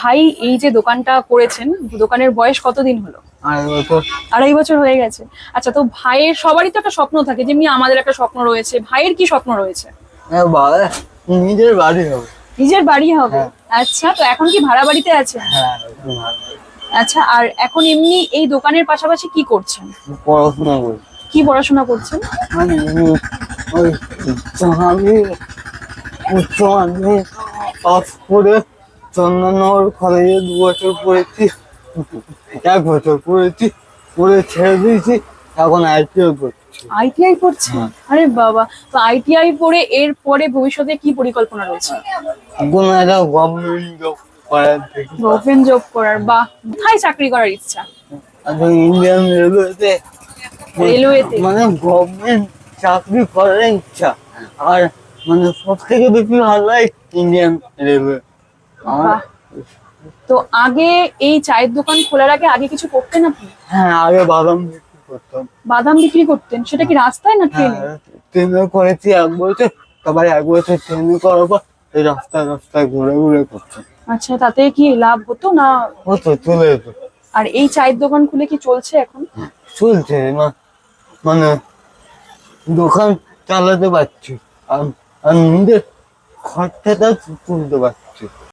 ভাই, এই যে দোকানটা করেছেন, দোকানের বয়স কতদিন হলো? 2.5 বছর। 2.5 বছর হয়ে গেছে। আচ্ছা, তো ভাইয়ের সবারই তো একটা স্বপ্ন থাকে, যেমনি আমাদের একটা স্বপ্ন রয়েছে, ভাইয়ের কি স্বপ্ন রয়েছে? বাবা, নিজের বাড়ি হবে। নিজের বাড়ি হবে। হ্যাঁ। আচ্ছা, তো এখন কি ভাড়া বাড়িতে আছেন? হ্যাঁ, এখন ভালো। আচ্ছা, আর এখন এমনি এই দোকানের পাশাপাশি কি করছেন? পড়াশোনা করি। কি পড়াশোনা করছেন? মানে ওই আমি উচ্চ মাধ্যমিক পাস করে চন্দননগর কলেজে 2 বছর পড়েছি, 1 বছর পড়েছি, পড়ে ছেড়ে দিয়েছি। এখন আইটিআই করছি। আইটিআই করছেন? হ্যাঁ। আরে বাবা, তো আইটিআই পড়ে এর পরে ভবিষ্যতে কি পরিকল্পনা রয়েছে? কোনো একটা গভর্নমেন্ট জব করার থেকে গভর্নমেন্ট জব করার? বাহ, কোথায় চাকরি করার ইচ্ছা? এখন ইন্ডিয়ান রেলওয়েতে, রেলওয়েতে? মানে গভর্নমেন্ট চাকরি করার ইচ্ছা। আর মানে সব থেকে বেশি ভালো লাগে ইন্ডিয়ান রেলওয়ে আমার। বাহ। তো আগে এই চায়ের দোকান খোলার আগে আগে কিছু করতেন আপনি? হ্যাঁ, আগে বাদাম বিক্রি করতাম। বাদাম বিক্রি করতেন? সেটা কি রাস্তায় না ট্রেনে? হ্যাঁ, ট্রেনে করেছি 1 বছর, তারপরে 1 বছর ট্রেনে করার পর এই রাস্তায় রাস্তায় ঘুরে ঘুরে করতাম। আচ্ছা, তাতে কি লাভ হতো না? হতো, চলে যেত। আর এই চায়ের দোকান খুলে কি চলছে এখন? চলছে না, মানে দোকান চালাতে পারছি, আর আর নিজের খরচাটা তুলতে পারছি।